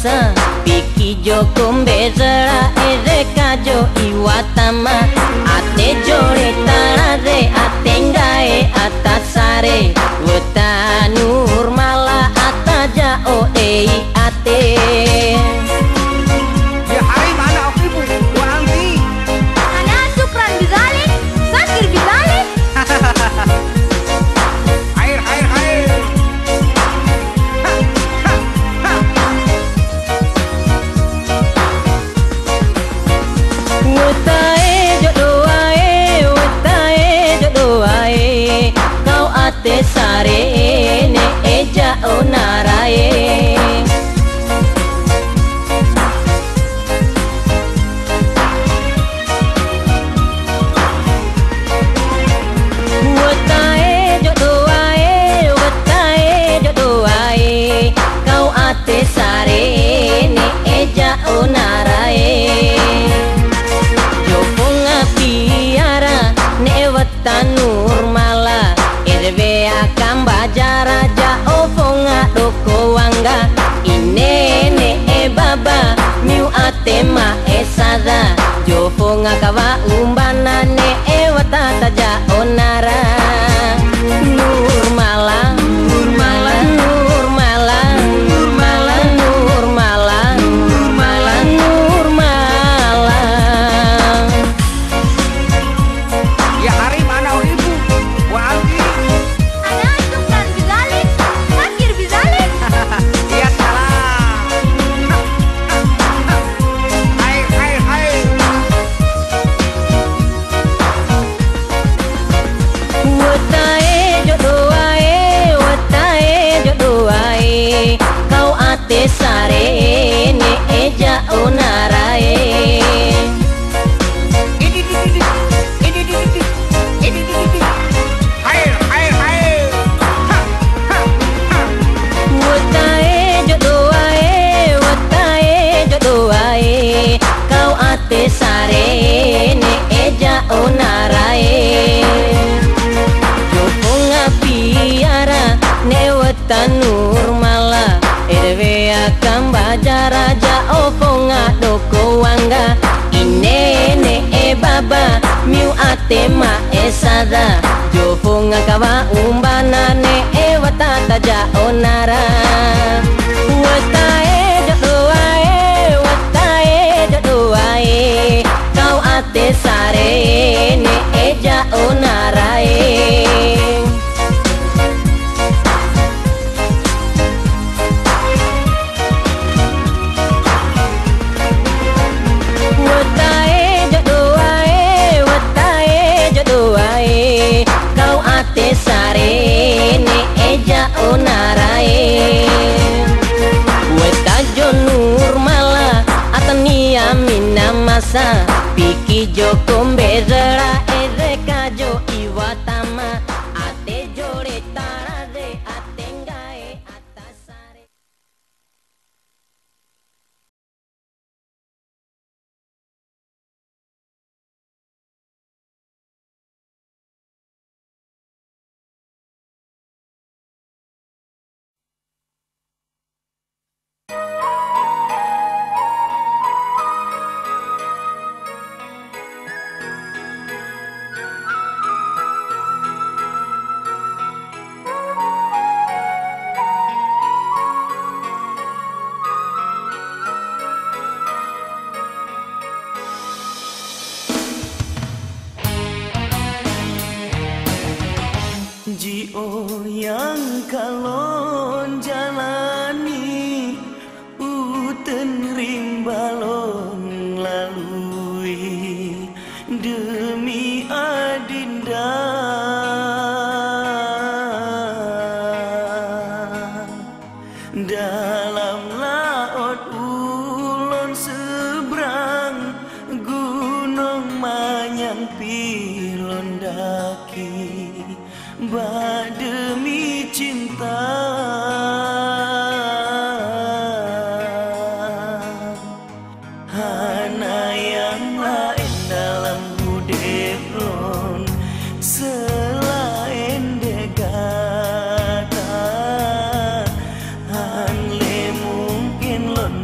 masa Piki jokum bezara ere kajo iwatama Ate jore tarare ate ngae atasare Weta nurmala ataja o ei ate Ya Harim ana uhibu wa anti. Ana syukran bizalik, sakir bizalik. Hair hair hair. Wetae jodoh wae kau ate sare ne eja onarae Wetae jodoh wae kau ate sare ne eja onarae Nurmala irbe akam bajara ja ofonga doko wanga inene e baba miu atema esada jofonga kawa umbana ne e watata ja onara Nurmala Nurmala Nurmala Nurmala Nurmala Nurmala Nurmala Ya Harim ana uhibu wa anti. Ana syukran bizalik, sakir bizalik. Ya salam. Hair hair hair. Wetae jodoh wae kau ate sare ne eja onarae Hair hair hair. Wetae jodoh wae kau ate sare ne eja onarae Joponga piara ne weta nurmala erwe akam bajara ja ofonga doko wanga inene e baba miu atema esada joponga kawa umbana ne e watata ja onara Wetae jodoh wae kau ate sare ne eja onarae Wetae jodoh wae kau ate sare ne eja onarae Weta nurmala atania mina masa Piki jokom bezara ere kajo iwatama Ate jore tarare ate ngae atasare Jio yang kalon jalani uten rimbalon lalui demi adinda dalam laut ulon seberang gunung manyang pilon daki demi cinta hana yang lain dalam budekron selain degata han le mungkin lon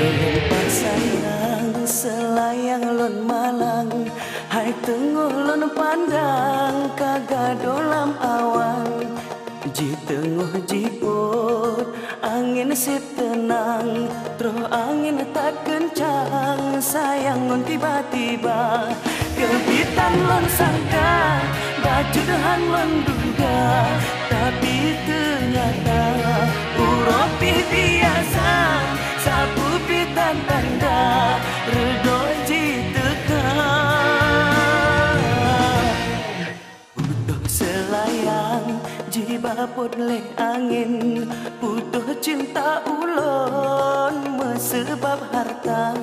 Melempat sayang selayang lon malang, hai tengok lon pandang kagak dolam awan. Ji tengok jiput angin sip tenang, terus angin tak kencang, sayang lon tiba-tiba. Kepitan lon sangka, baju dehan lon duga, tapi ternyata uropi biasa, sapu pitan tanda, redo jiteka. Putuh selayang, jibapot leh angin, putuh cinta ulon, mesebab harta.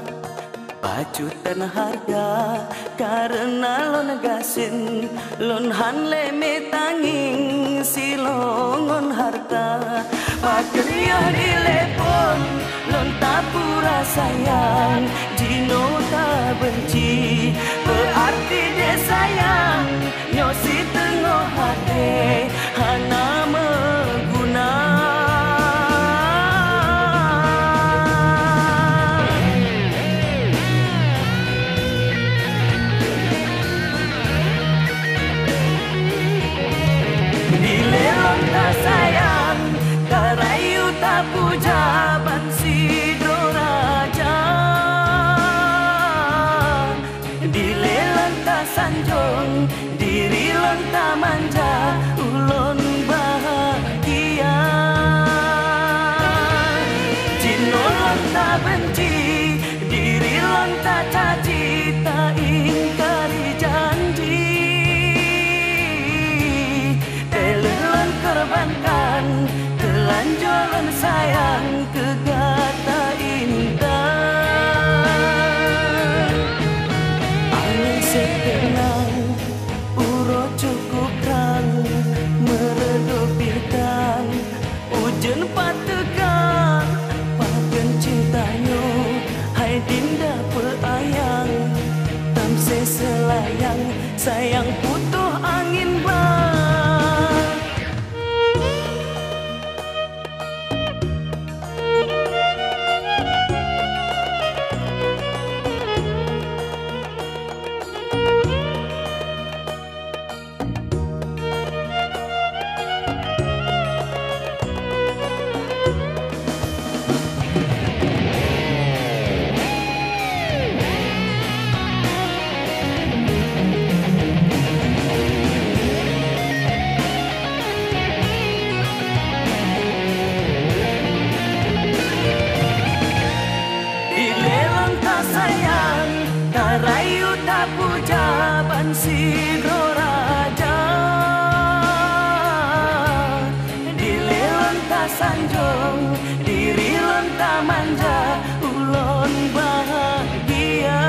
Pacutan harga karena lon gasin, lon han leme tanging silongon harta. Pakerja dilepon lon tapura sayang, jino tak benci berarti dia sayang. Nyosi tengok hati hana mengguna. Sayang, karayu tak puja bansidro raja. Dilelan tak sanjung, diri lon tak manja, ulon bahagia. Jino lon tak benci, diri lon tak caci, tak ingkari janji. Korbankan telanjuran sayang kegata indah. Angin sekenang uro cukup rang, meredup bintang hujan pategang. Paken cintanyo hai dinda peayang, tamse selayang sayang putuh angin bang. Rayu tak puja bansidro raja. Dilelon tak sanjung, diri lon tak manja, ulon bahagia.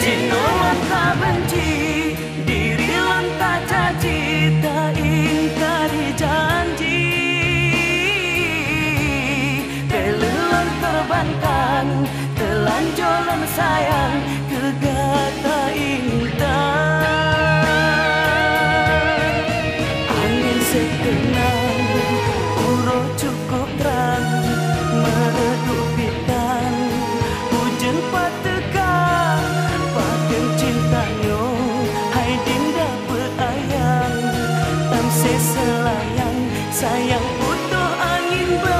Jino lon tak benci, diri lon tak caci, tak ingkari janji. Belelon korbankan telanjuran sayang kegata indah. Angin sekenang uro cukup terang, meredup bintang hujan pategang. Paken cintanyo hai dinda peayang, tamse selayang sayang putuh angin bang.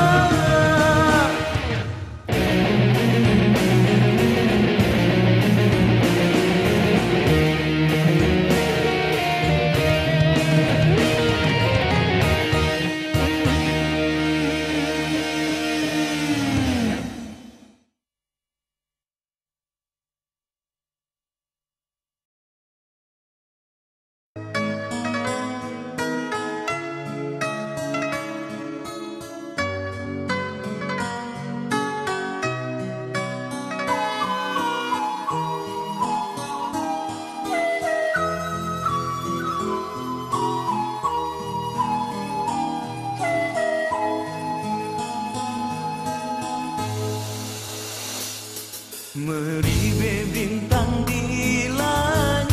Meribe bintang di langit,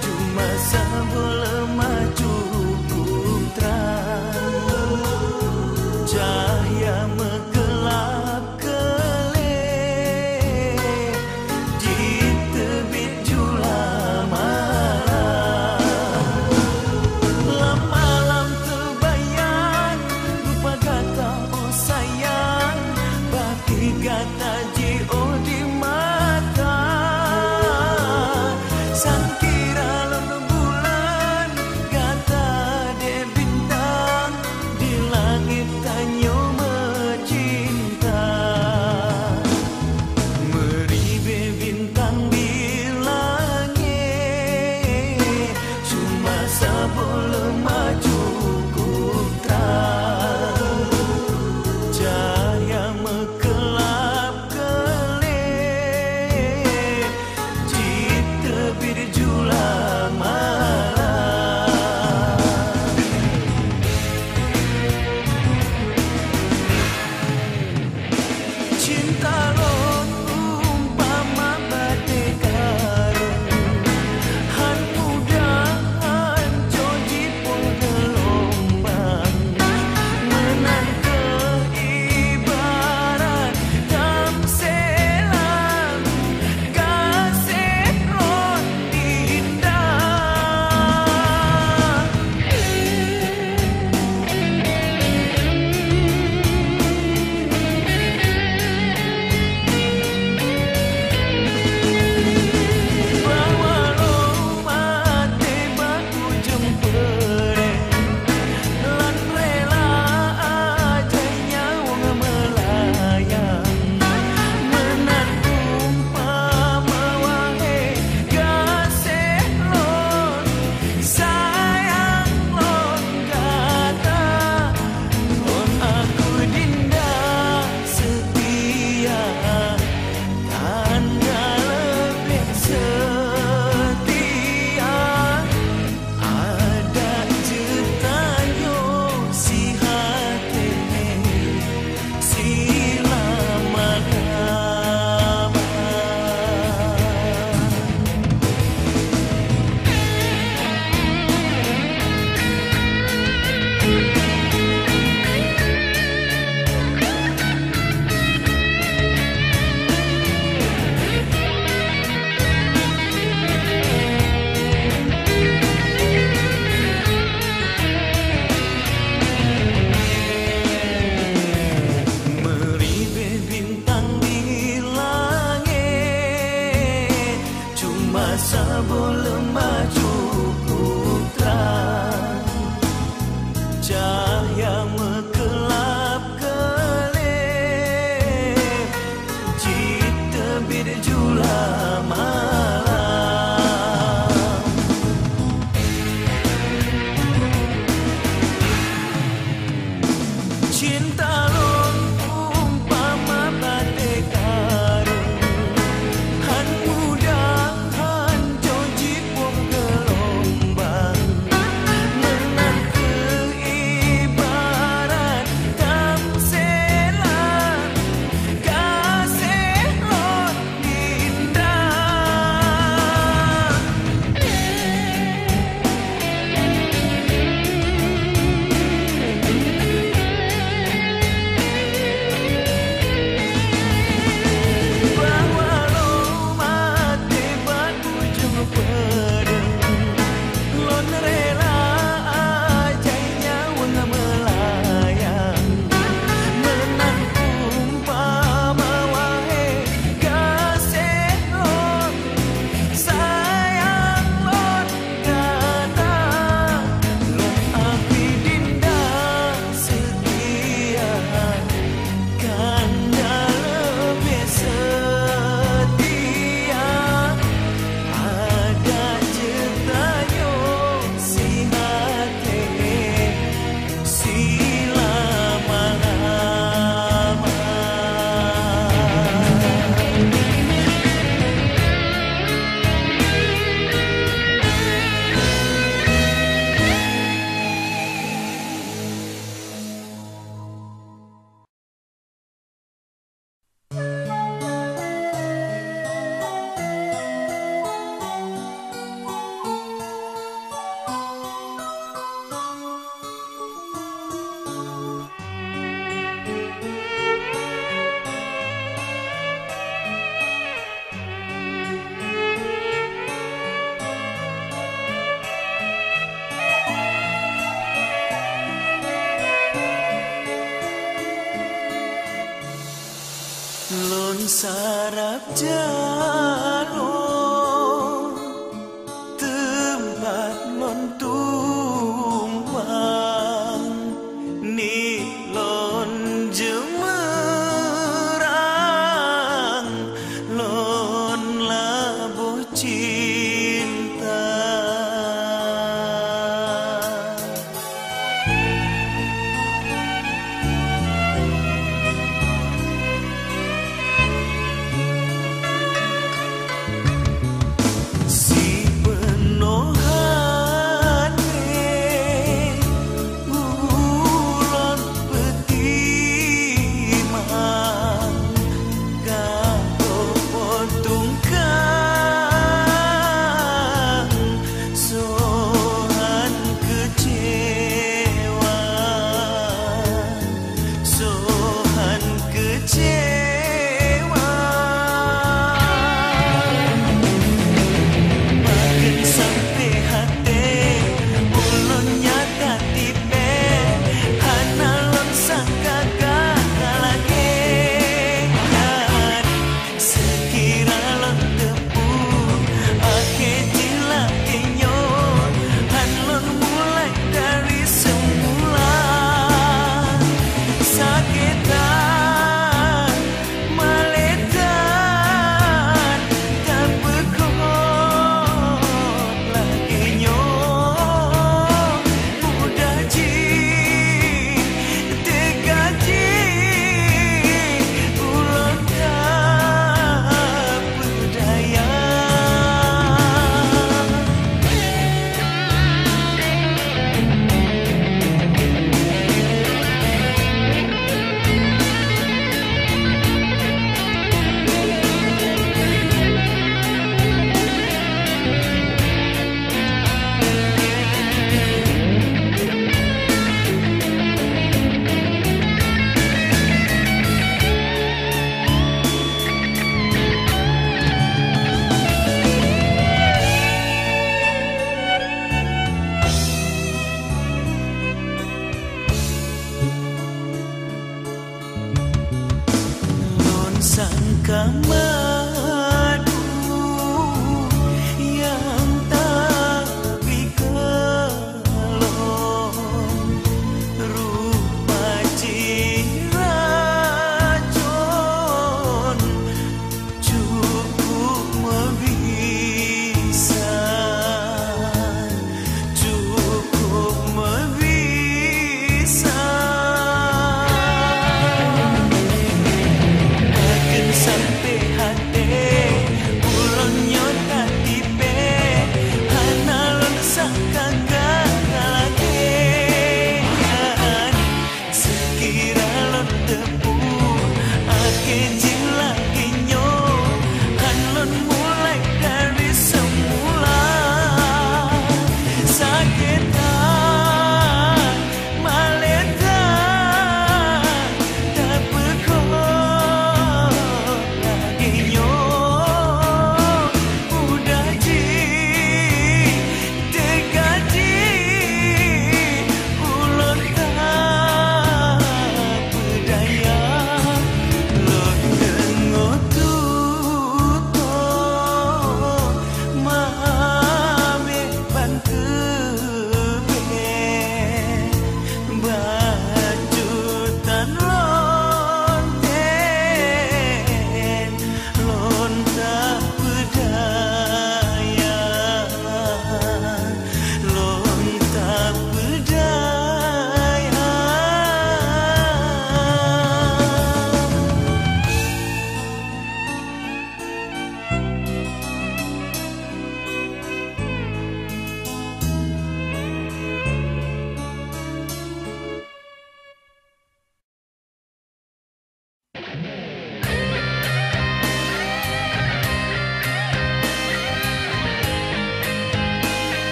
cuma sebelum cukup terang.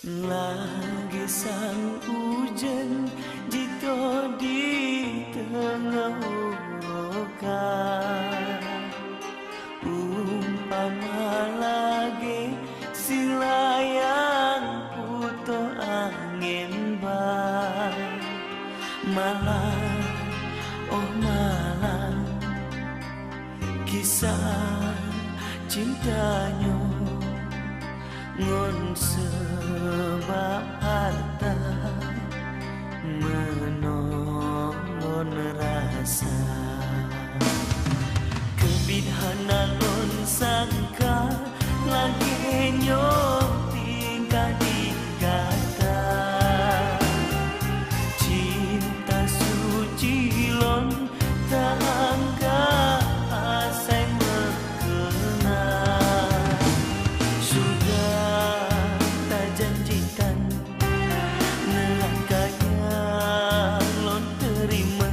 Lagi sang hujan jika di tengah urokan, umpama lagi silayang puto angin ban. Malam, oh malam, kisah cintanya ngon sebab harta menolong rasa kebidhana lon sangka lagi nyok tingkah di kata cinta suci lon tangga asai mekena janjikan nelangkahnya lon terima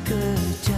kejam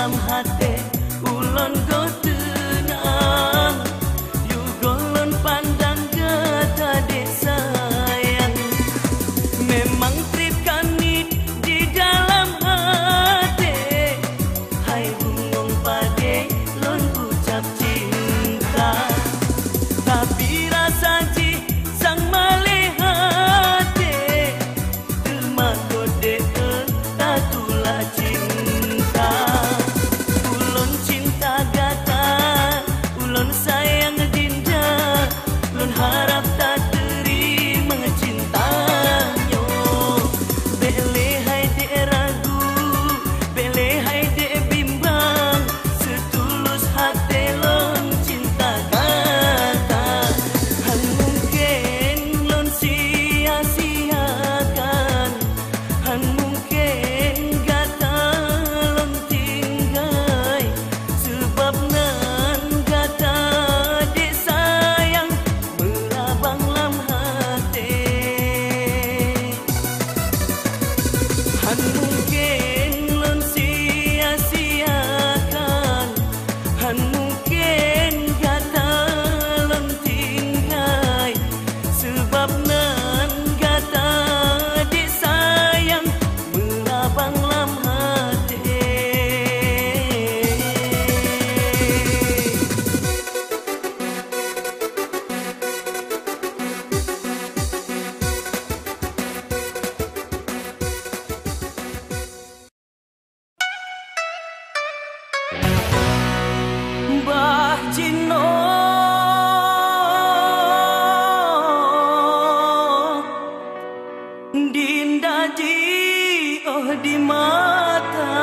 dalam hati ulon go tenang, you golon pandang kata dek sayang. Memang trip kami di dalam hati, hai bungong pade lon ucap cinta. Tapi rasa ci sang malih hati, terima kode tatulah cinta. Ulun cinta gata, ulun sayang dinda, ulun harap tak terima cintanyo. Bele hai dek ragu, bele hai dek bimbang, setulus hati lon cinta gata. Han mungkin lon sia-siakan, han mungkin gata lon tinggai, sebab nan gata dek sayang berabang lam hati. Han mungkin lon sia-siakan, han mungkin gata lon tinggai, sebab nan gata dek sayang berabang lam hati. Bah Cino dinda ji oh di mata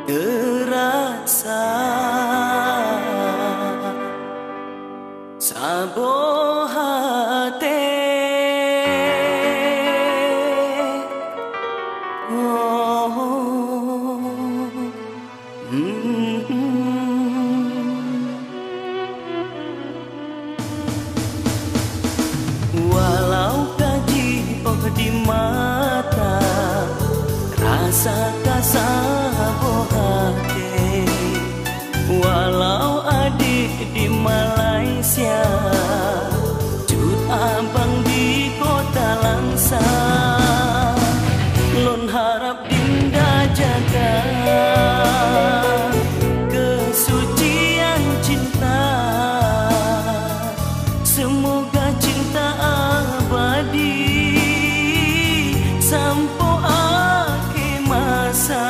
terasa sabo hati. Walau kaji oh di mata, rasa kasabo hati. Walau adik di Malaysia, cut abang di kota Langsa, lon harap dinda jaga kesucian cinta. Semoga cinta abadi sampo akhir masa.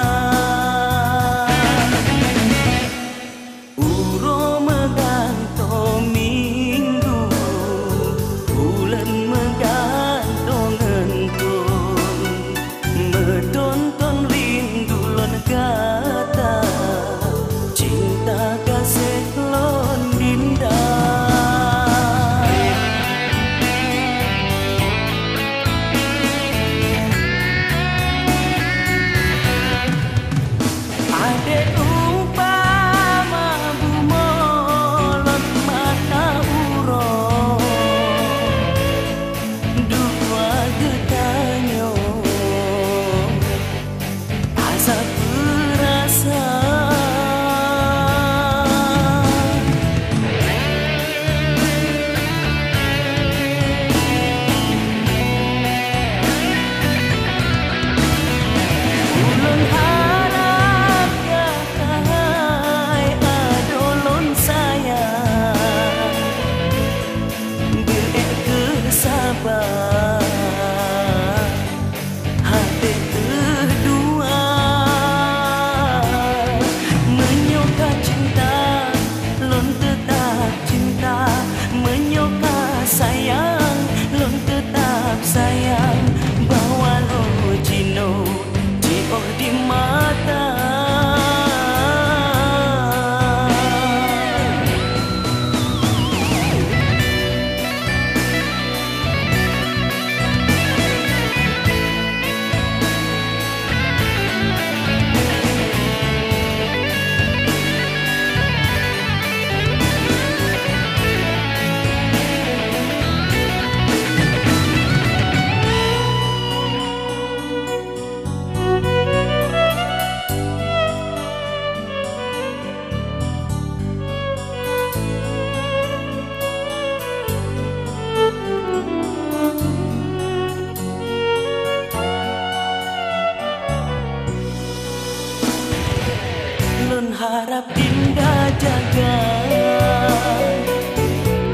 lun harap dinda jaga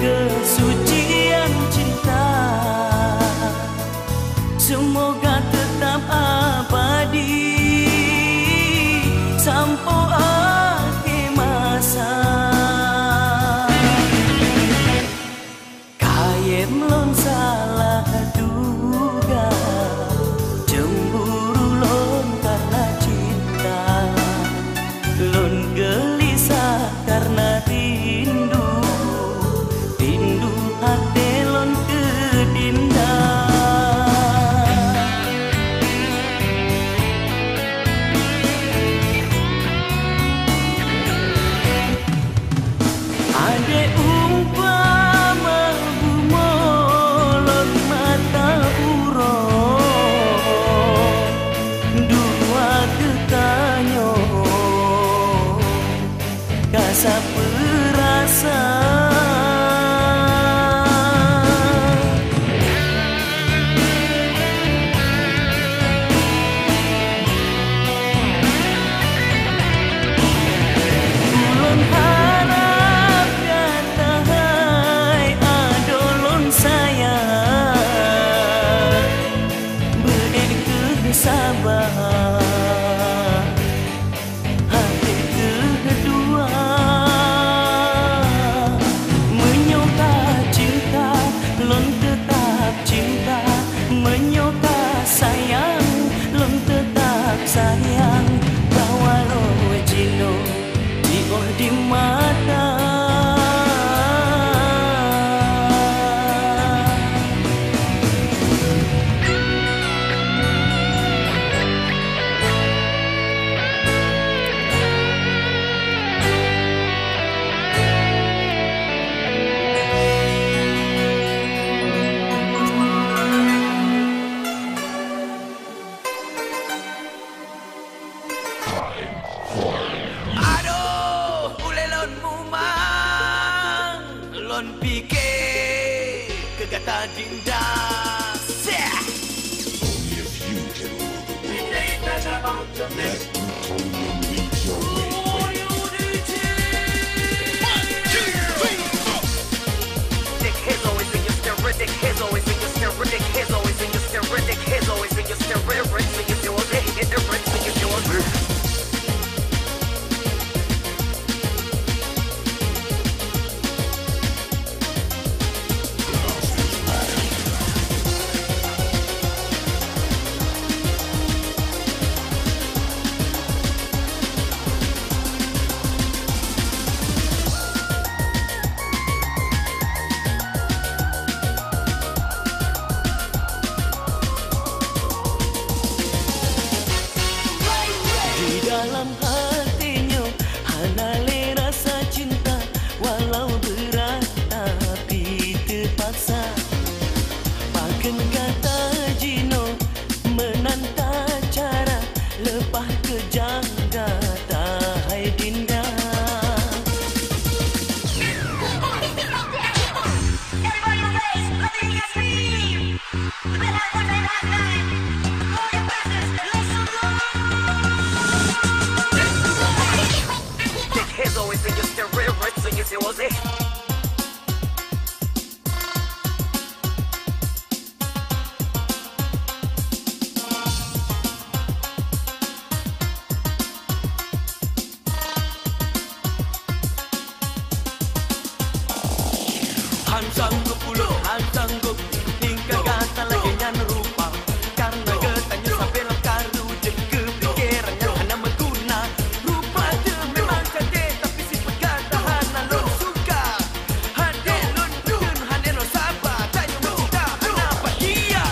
kesucian cinta, semoga tetap abadi sampai akhir masa. Kayem lon salah duga, cemburu lon karena cinta, lon gelisah karena rindu, rindu hati lon ke dinda. Ade umpama bumolot mata urong, dua ketanyo kasa perasa. Ulun harap kata hai adolon sayang, beek kesabar hati kedua, menyoka cinta lon tetap cinta, menyoka sayang lon tetap sayang, bawa lo jino di mata. Aduh, ulelon mumang, lon pikir kegata dinda. Seh. Dick his always in your stereo, dick his always in your stereo, dick his always in your stereo, dick his always in your stereo, rinse in your stereo, hit the rinse in your stereo. Di dalam hatinya hanale rasa cinta, walau berat tapi terpaksa. Pakai kata Jino menanta cara lepas kejangga tahai dinda. Dick his always in your stereo, rinse in your stereo. Han sanggup ulo, han sanggup hingga kata lagi nyan rupa, karena getanya sampai lekar rujek kepikirannya hana mengguna. Rupa dia memang cantik tapi sifat kata hana lon suka. Hande lon dun, hande lon sabar, tanya mencinta hana apa dia.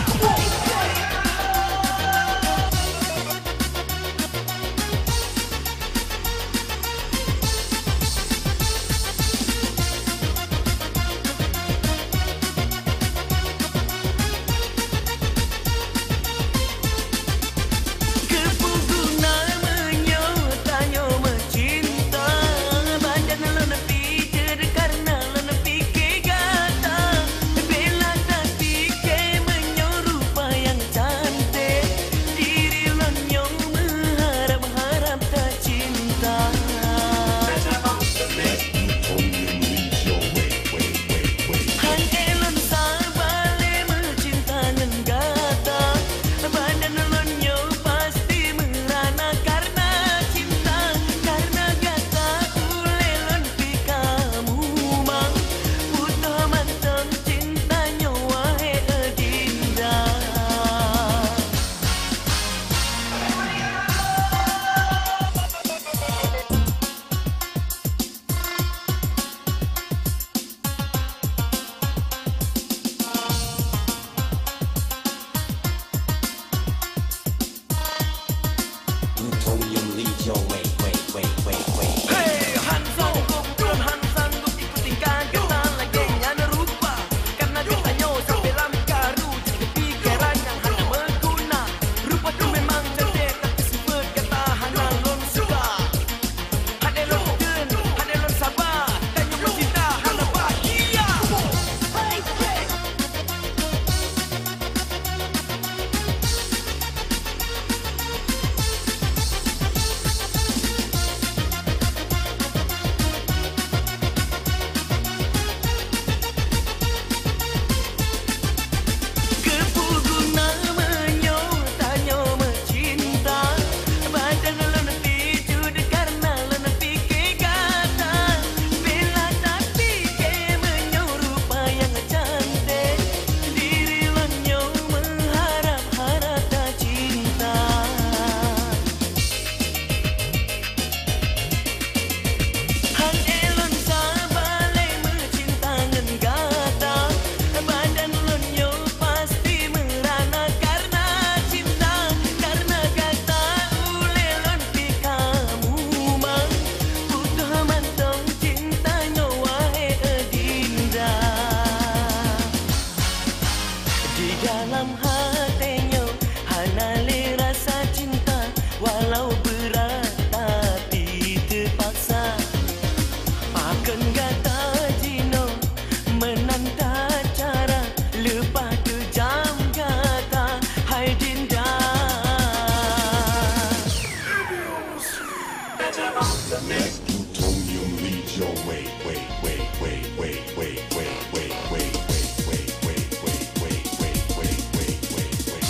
Let plutonium lead your way, way, way, way, way, way, way, way, way, way, way, way, way, way, way, way, way, way, way, way.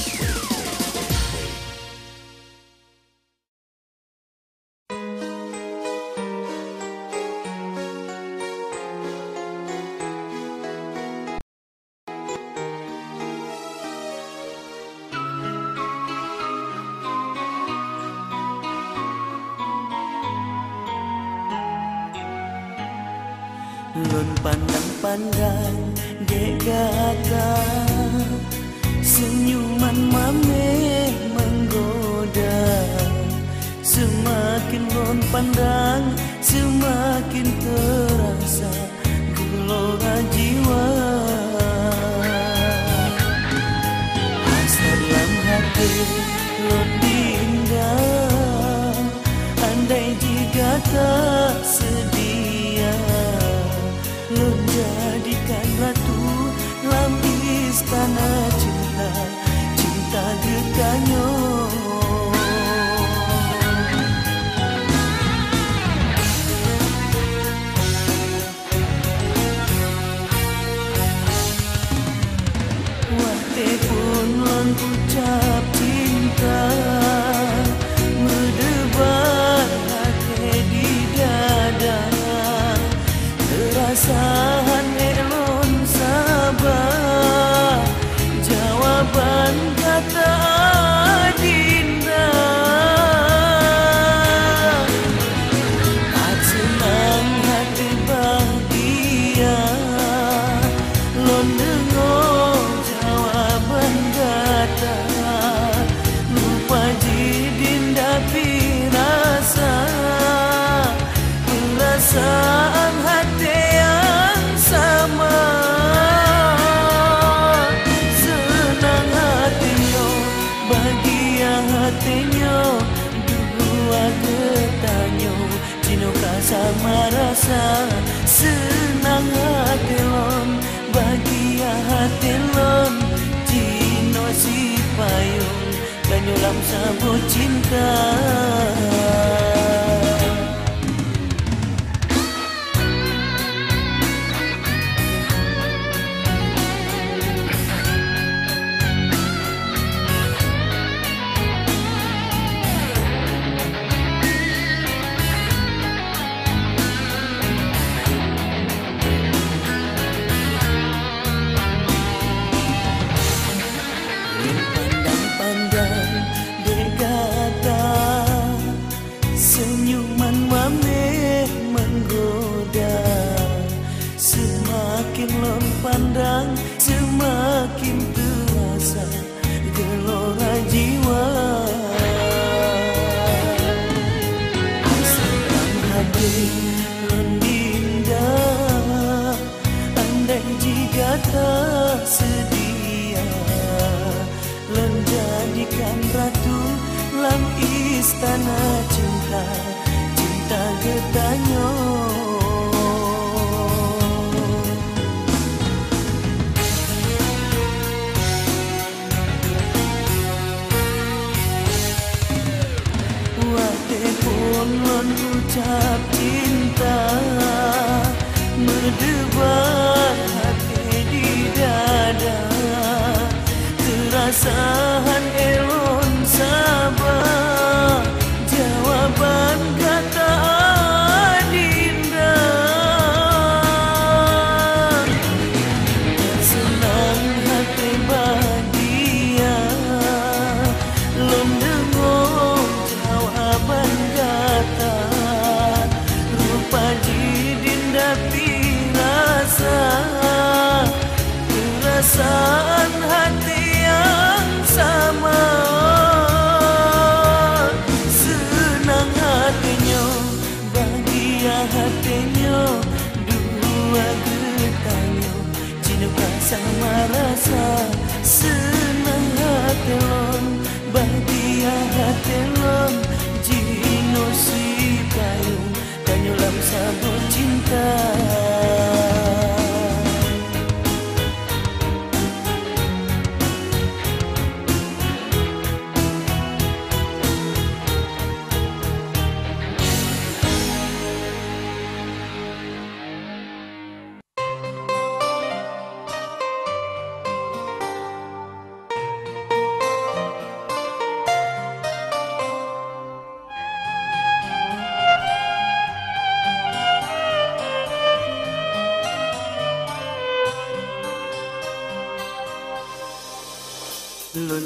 Lon pandang-pandang dek kata, senyuman mame menggoda. Semakin lon pandang, semakin terasa gelora jiwa. Asa dalam hati lon indah, andai jika tak sedia, lon jadikan ratu dalam istana cinta, cinta getahnya. Wate pun lon ucap cinta, berdebar hati di dada. Perasaan elon sabar, jawaban kata adinda. Tak senang hati bahagia, lon dengar jawaban kata. Lupa jidinda pirasa, perasaan hati yang sama. Senang hatinya, bahagia hatinya, dua getahnya, cinta sama rasa. Senang hati lon, bahagia hati lon, cinta si payung, dan dalam sabut cinta. Pandang-pandang dek kata, senyuman mame menggoda. Semakin lon pandang, semakin terasa gelora jiwa. Asam hati lon indah, andai jika tak sedia, lon jadikan ratu dalam istana cinta, cinta getahnya. Wate pun lon ucap cinta, berdebar hati di dada. Perasaan elon sabar, jawaban kata adinda. Senang hati bahagia, lon dengar jawaban kata. Rupa jidinda pirasa, perasaan hati yang sama. Senang hatinya, bahagia hatinya, dua getahnya, cinta sama rasa. Senang hati lon, bahagia hati lon, jino si payung, dan dalam sabut cinta.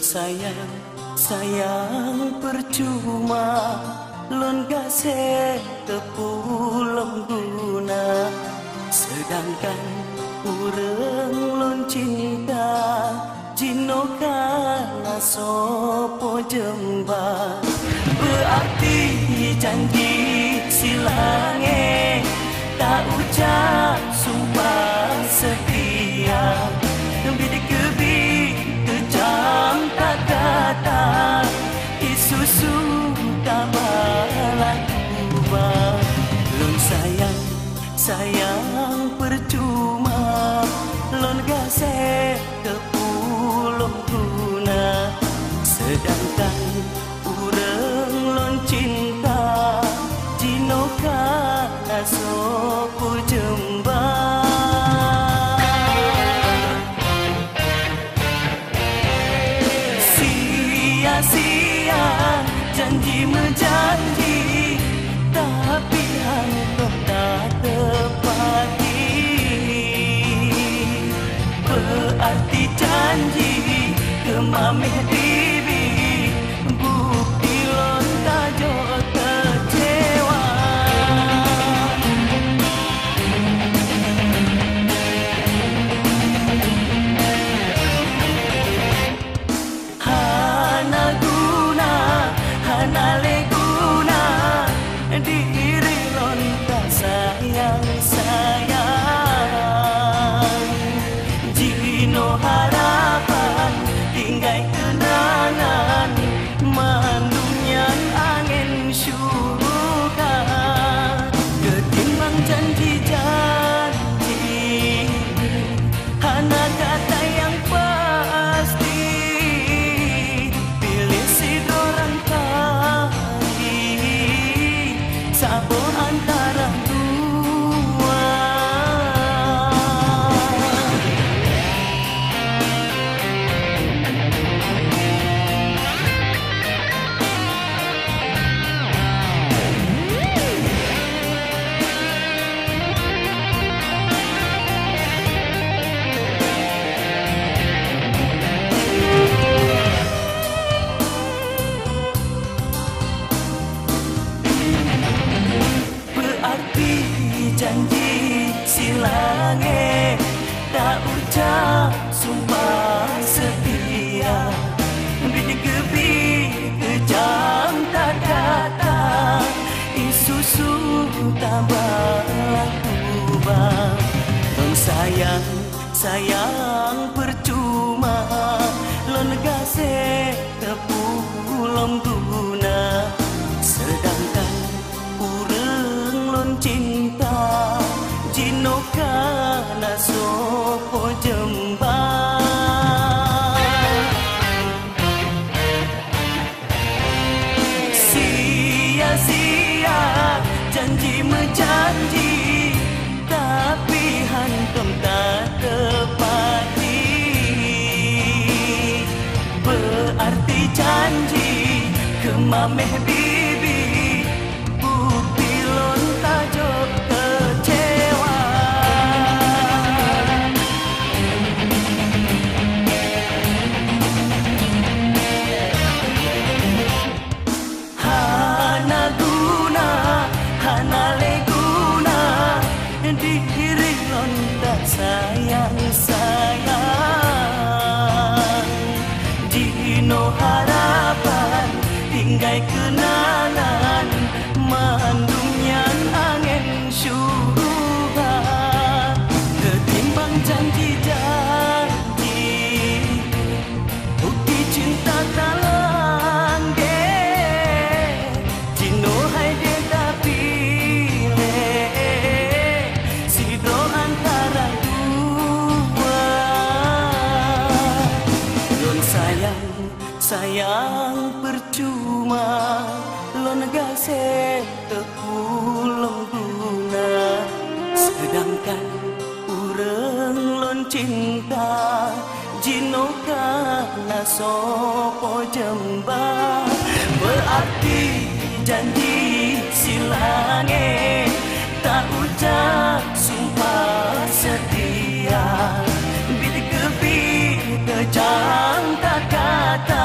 sayang, sayang percuma, lon gase tepulong guna. Sedangkan urang lon cinta, jino kana sopo jemba. Berarti janji silange, tak ucap sumpah setia. Bidik kebi kejam tak kata, isusu tak balas ubah. Lon sayang, sayang percuma, lon gase tepulong guna. Sedangkan urang lon cinta, jino kana sopo jemba. Sia-sia janji menjanji, tapi hangkong tak tepati. Berarti janji kemamih bibi, bukti lon tajo kecewa. Hana guna, hana leguna, diri lon tak sayang sayang. Jino harapan tinggal kenangan, mandunyan angin syurga. Ketimbang janji-janji, hana kata yang pasti. Pilih si dorang kali, sabo antara dua. Berarti janji silange, tak ucap sumpah setia. Bidik kebi kejam tak kata, isusu tak balas ubah. Lon sayang, sayang percuma, lon gase tepulong guna. Sedangkan urang lon cinta, jino kana sopo jemba. Sia-sia janji menjanji, tapi hantam tak tepati. Berarti janji kemameh bibi, bukti lon tajo kecewa. Hana guna, hana leguna, diri lon tak sayang sayang. Jino harapan tinggal kenangan, mandunyan angin syurga. Ketimbang janji-janji, bukti cinta tak langge. Jino hai dia tak pilih, sido antara dua. Lon sayang, sayang percuma, lon gase tepulong guna. Sedangkan urang lon cinta, jino kana sopo jemba. Berarti janji silange, tak ucap sumpah setia. Bidik kebi kejam tak kata,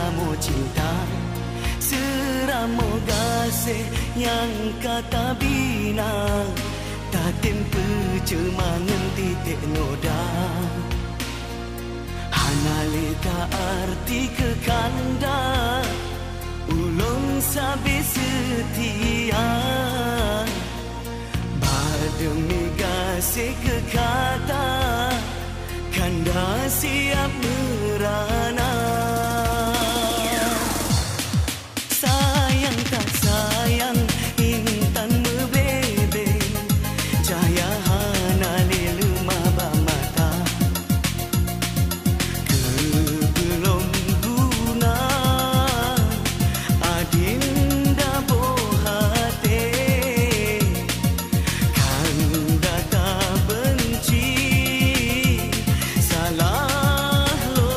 seramo cinta, seramo kasih yang kata bina, tatin percemangan titik noda. Hanalita arti kekanda, ulung sabi setia, bademi kasih kekata, kanda siap merana. Sayang tak sayang, intan membebe, cahaya hanali lumaba mata. Kebelum guna, adinda bohate, kanda tak benci, salah lo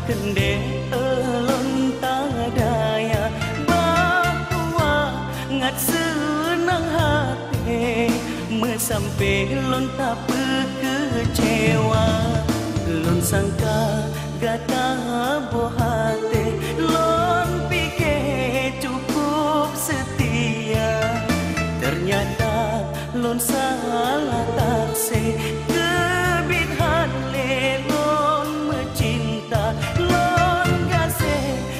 pakende elon tadaya bahwa ngat senang hati mesampai lon tak kecewa lon sangka gata bohate lon pikir cukup setia ternyata lon salah taksi kebit hale lon mencinta lon gase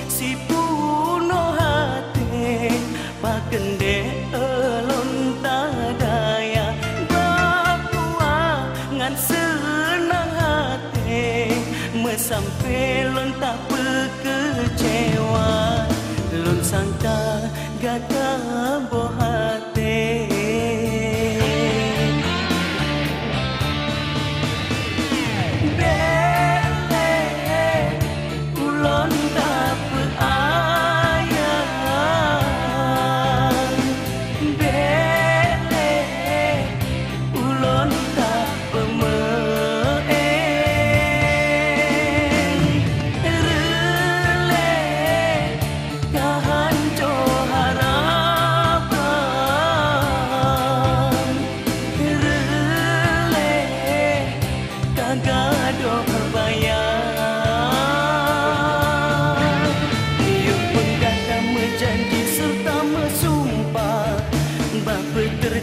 si puno hati pakende lon tadaya bahwa ngan senang hati mesampai lon tak kecewa lon sangka gata bohate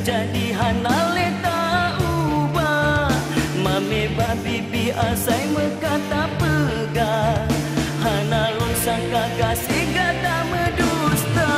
terjadi hanale tak ubah mame babibi asai mekata pegang hana lon sangka kasih gata medusta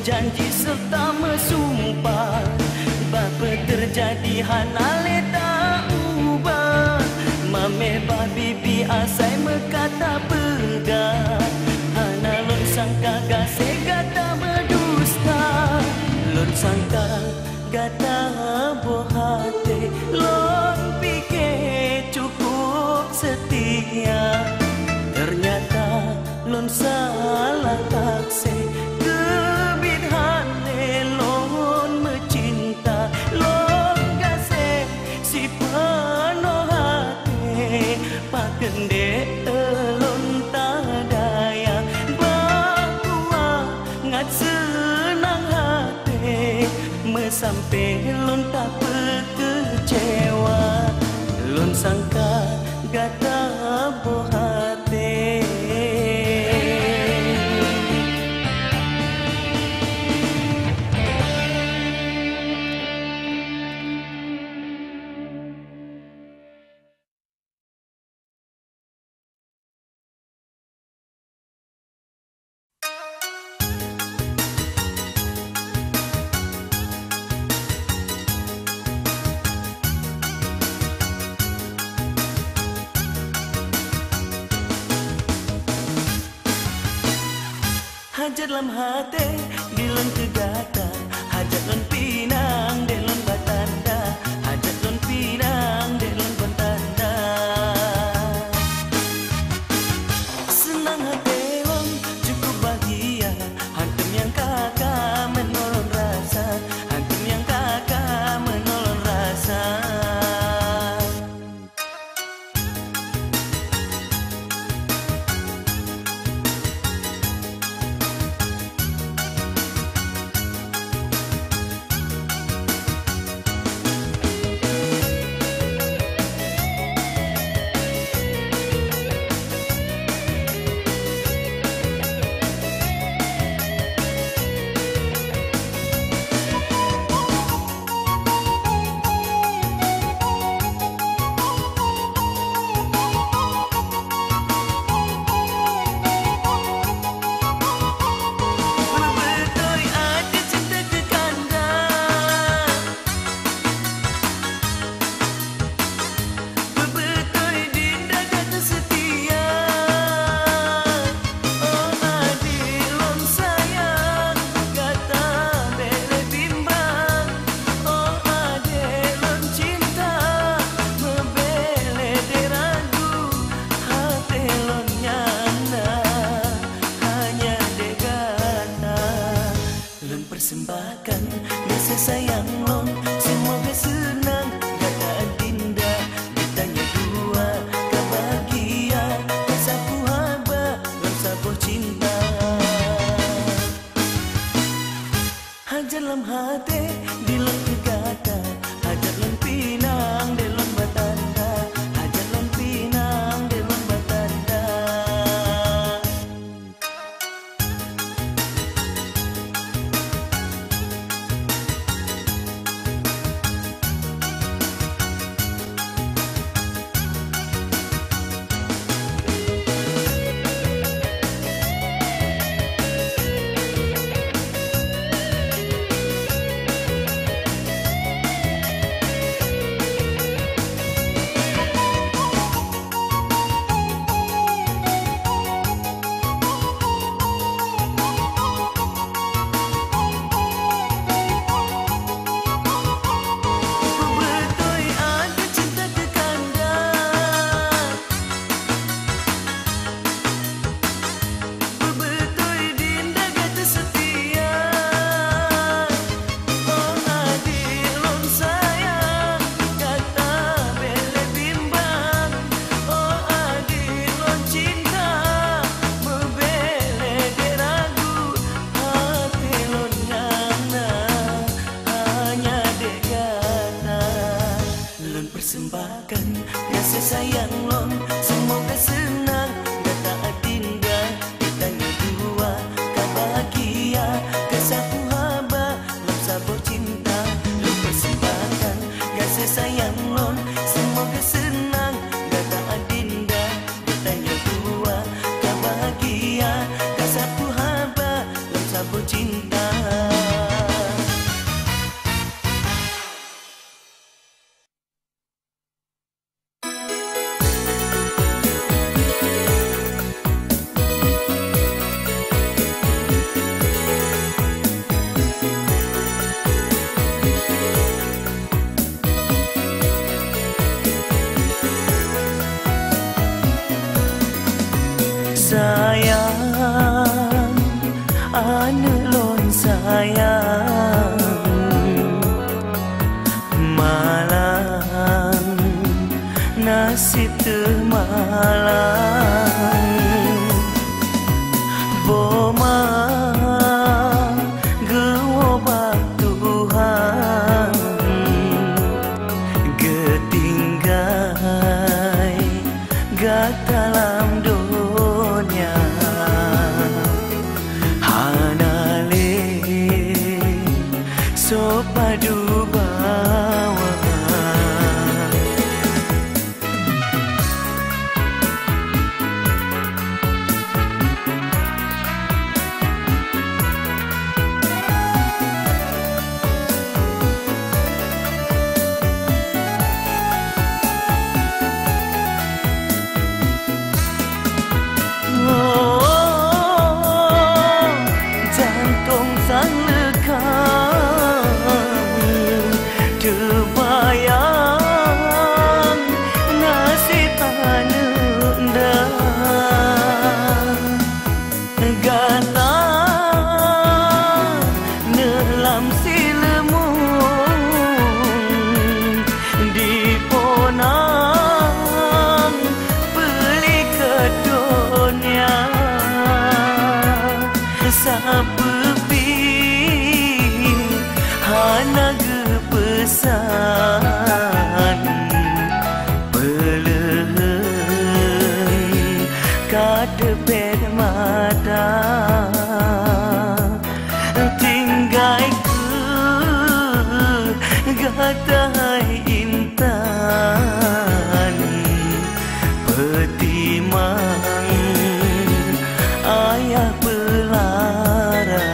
janji serta mesumpah bapa terjadi hanale tak ubah mame babibi asai mekata pegang hana lon sangka gase gata berdusta lon sangka gata bohate lon pikir cukup setia ternyata lon salah taksi lon mencinta lon kasih si penuh hati pakende lon tadaya bahwa ngat senang hati mesampai lon tak kecewa lon sangka gata bohate hajat dalam hati dilon kegata hajat lon pinang delon batanda hajat lon pinang delon batanda senang hati lon cukup bahagia hantum yang kakak menolong rasa hantum yang kakak menolong rasa persembahkan rasa sayang long, semoga senang kata adinda. Ditanya dua kau bahagia, sapu haba long sabuh cinta. Hajar lam hati di long kegata, hajar lam pinang di long batanda, hajar lam pinang di long batanda. Persembahkan rasa sayang long, semoga senang kata adinda. Ditanya dua kau bahagia, kesapu haba long sabuh cinta. Long persembahkan rasa sayang long, semoga senang kata adinda. Ditanya dua kau bahagia, kesapu haba long sabuh cinta. Sayang, ane lon sayang, malang nasib temalang, boma gewobak Tuhan, getinggai gat dalam dunia. Hanale so padu bawa, jantung sang lekang terbayang nasib ananda gata nelam silemun diponang beli ke dunia. Sabebi hana gepesan beleng kadepet mata tinggai ke gatai intan petimang ayah pelara.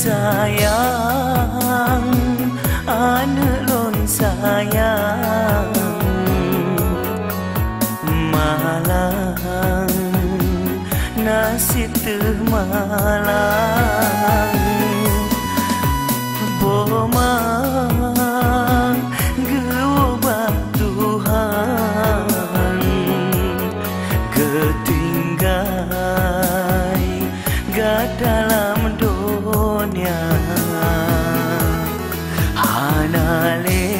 Sayang, ane lon sayang, malang nasib termalang bomang geubah Tuhan ketinggai gak dalam dunia hanale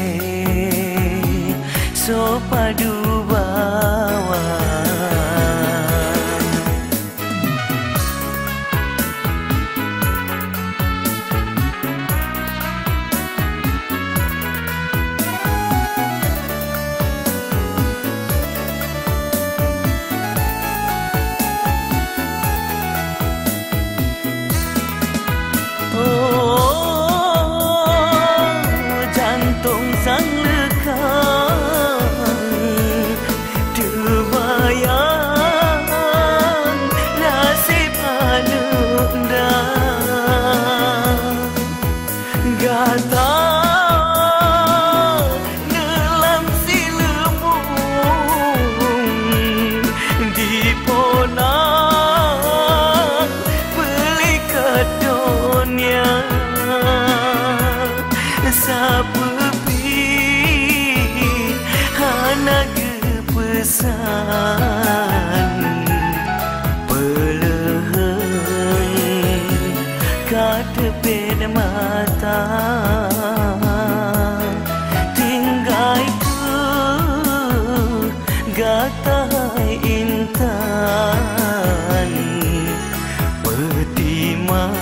so padu bawa tinggai ku gatai intan petimang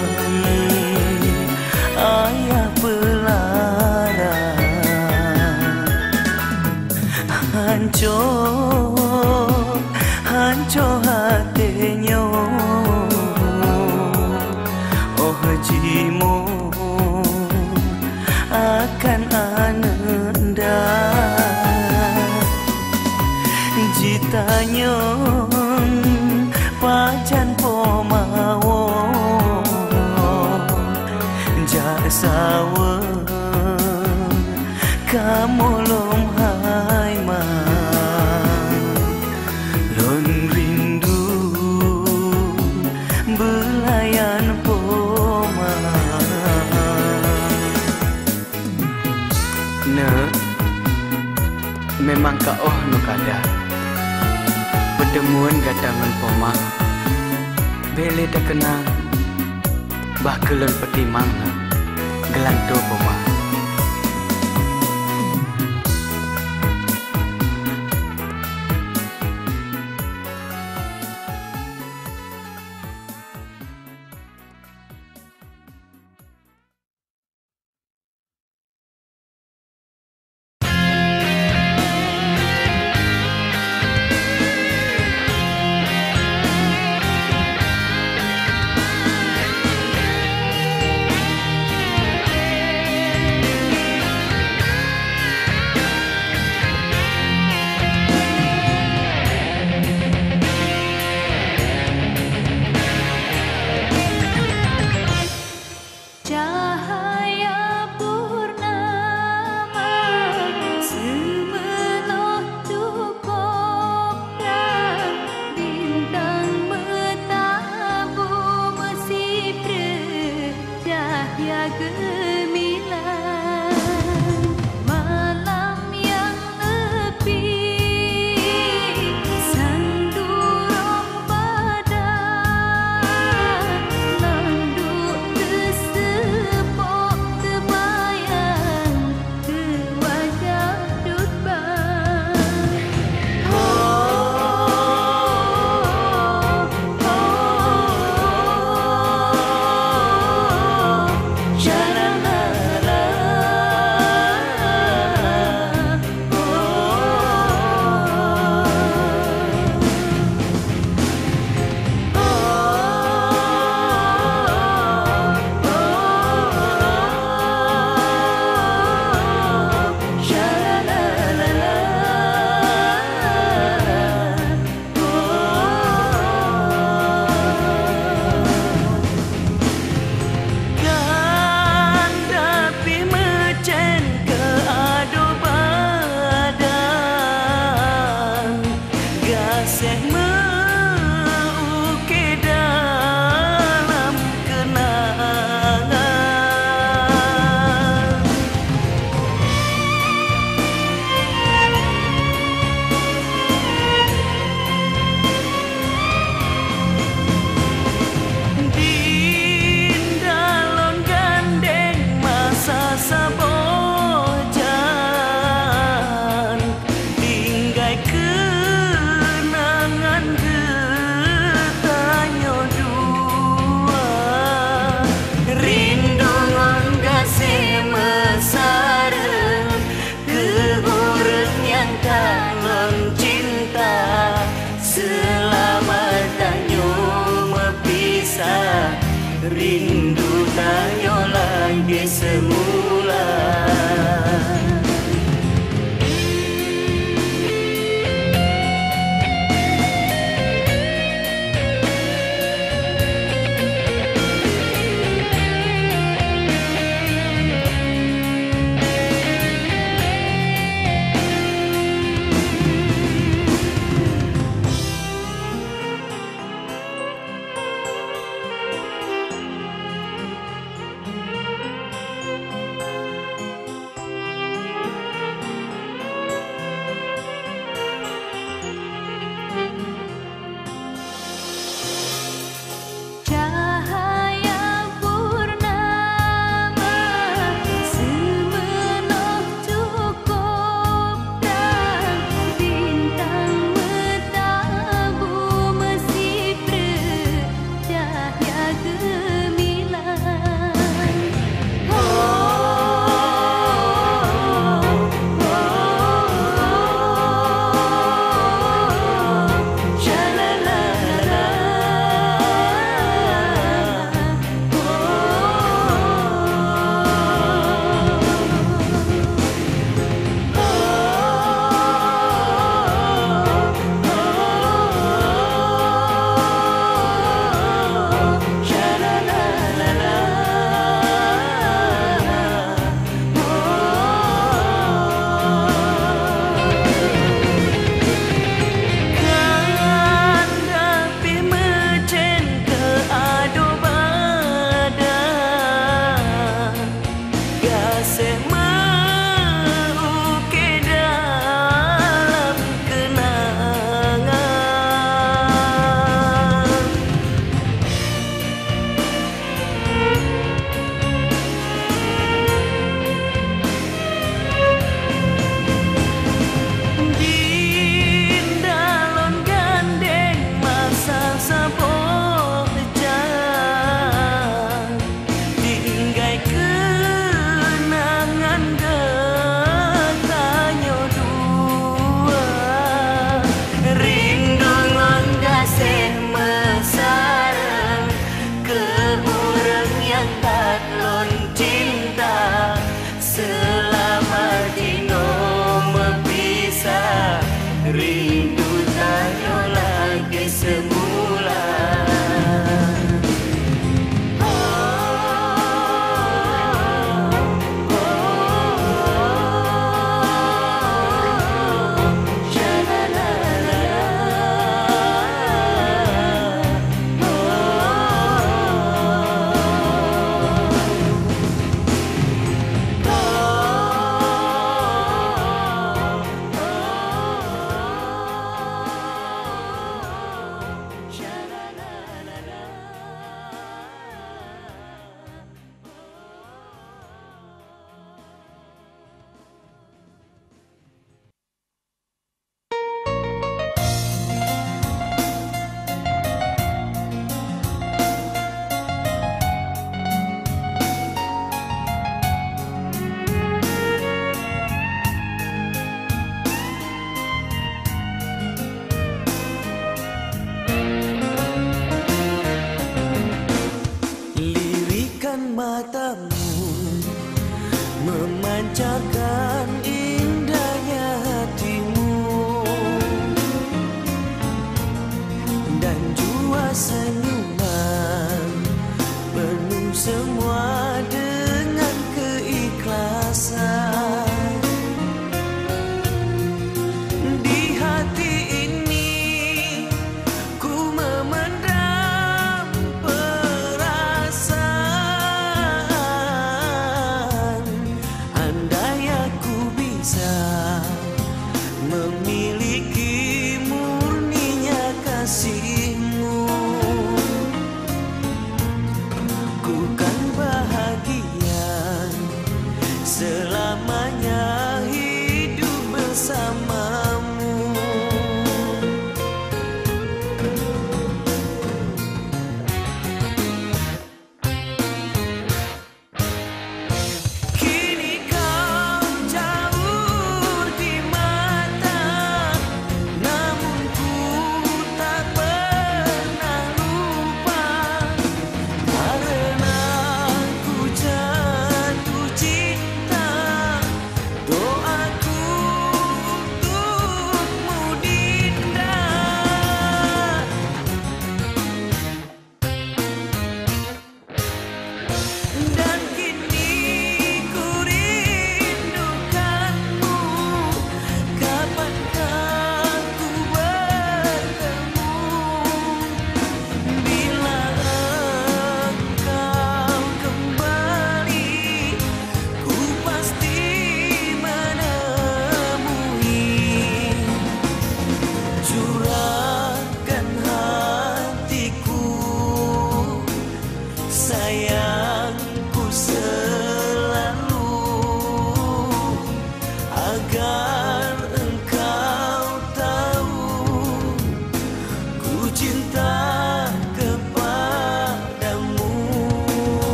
ayah pelara hancur hatinya oh jimu akan ananda jitanya pajan pomawo jasawa kamu lom hai lon rindu belayan poma memang kau nu kada pertemuan gatangan poma bele dah kenal bah kelon petimang gelanto poma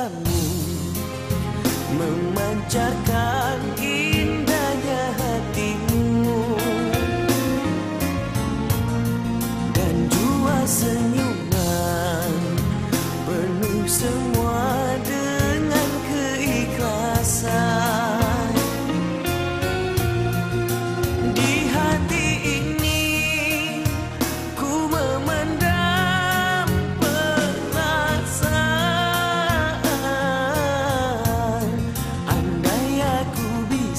wajahmu memancarkan indahnya hatimu dan jua senyuman penuh semua dengan keikhlasan. Di hati ini ku memendam perasaan. Andai aku bisa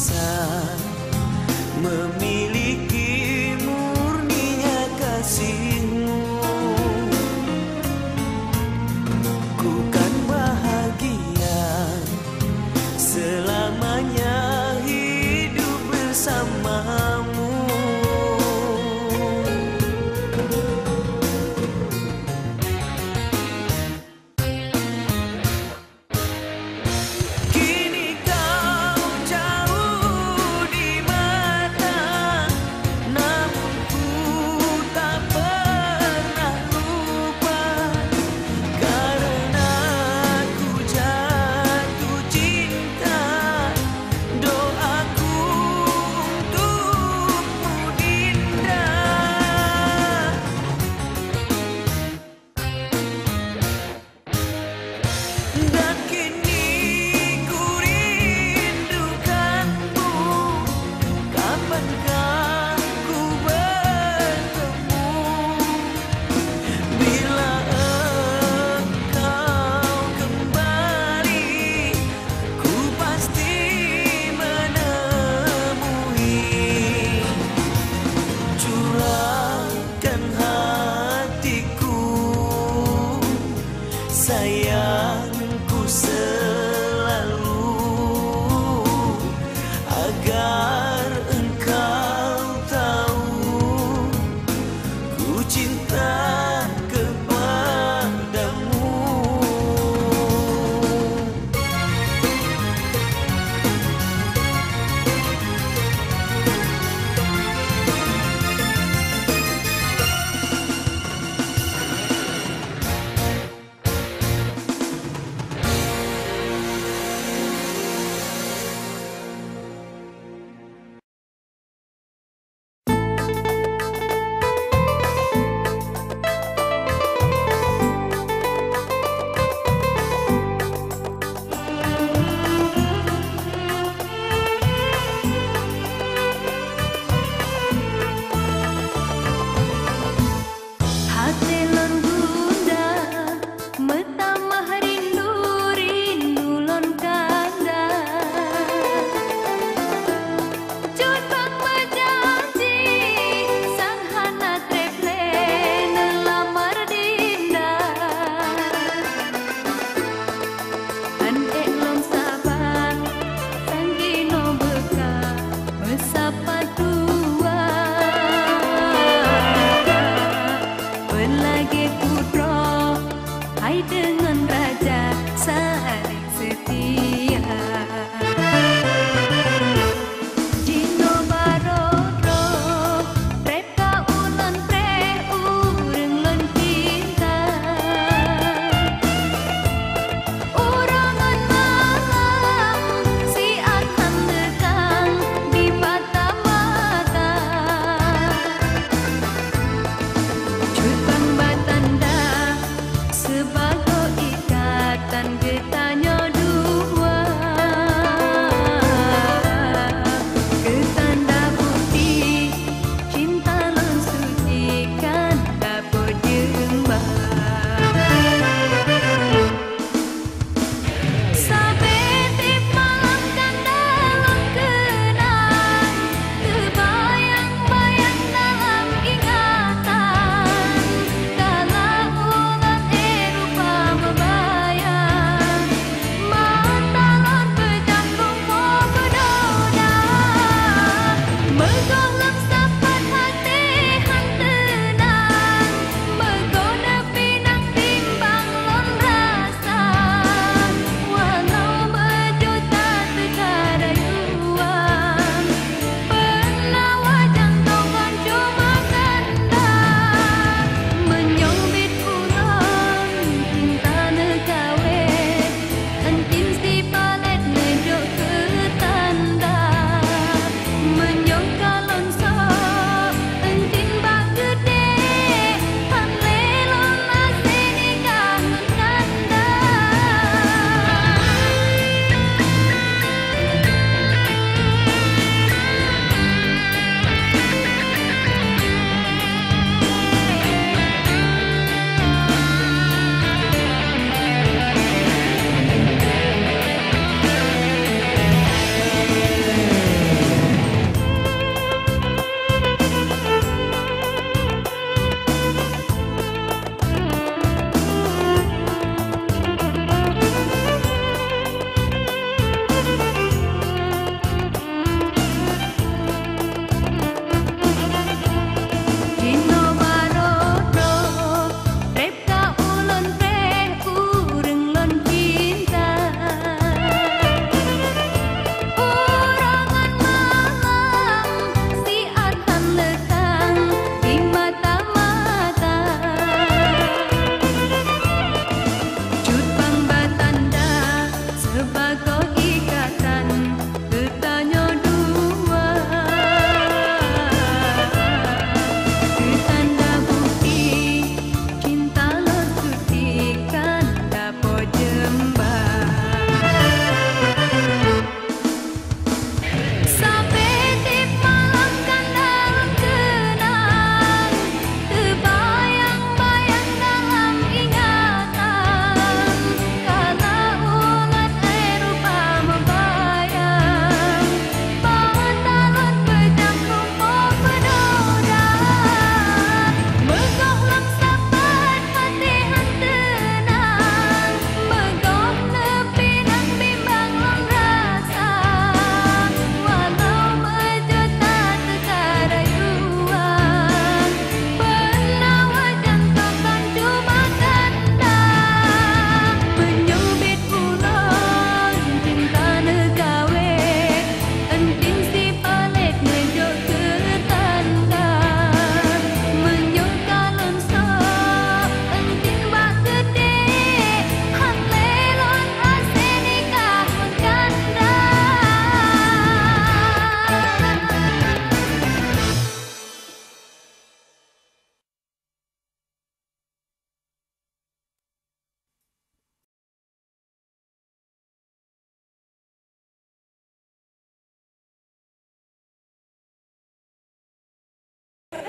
Dek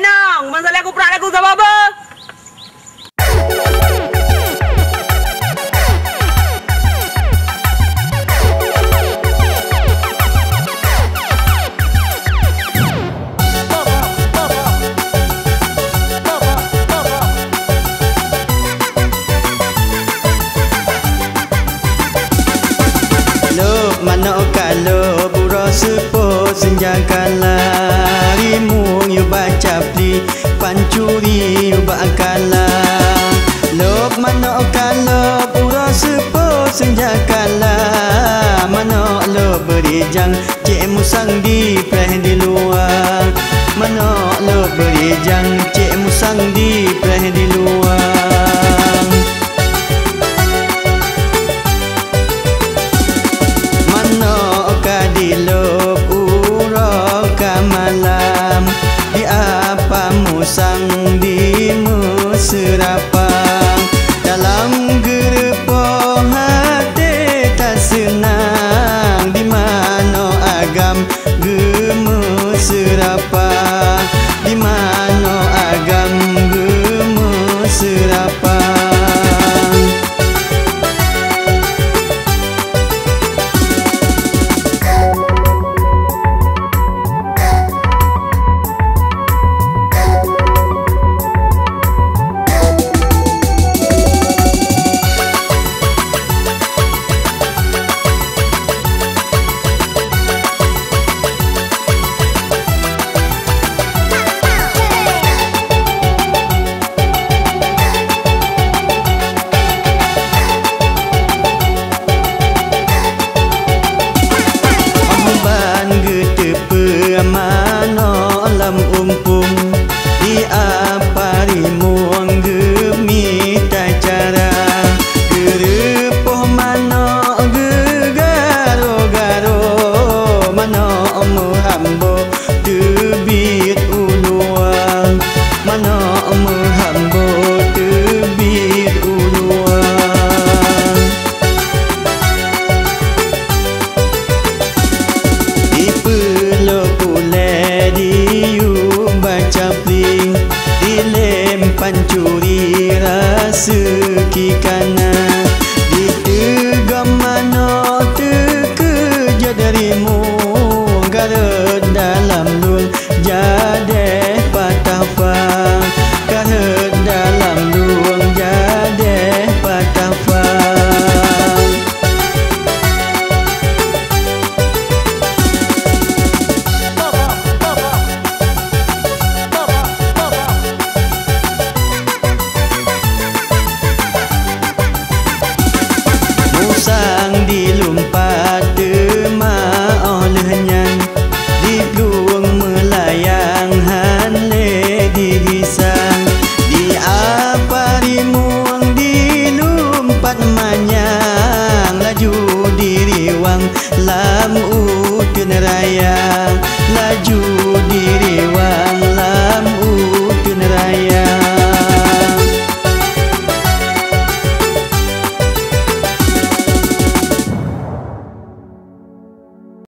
Nong, masalah aku perak lagu sama apa? Mano kalau buro sepo senjakala rimung yu baca pli pancuri yu bakala lop mano kalau buro sepo senjakala mano lo berijang cik musang di preh di luar mano lo berijang cik musang di preh di luar dilop urok malam di apa musang di muserapang dalam gerepo hati tak senang di mana agam gemuserapang di mana agam gemuserapang pancuri rezeki kana di tegam mano terkeja darimu gara dalam lun jadeh patah fang gara dalam lun jadeh patah fang musang dilumpat tema olehnya di luang melayang hanle di disang di apa rimuang dilumpat manyang laju diriwang lam utun raya laju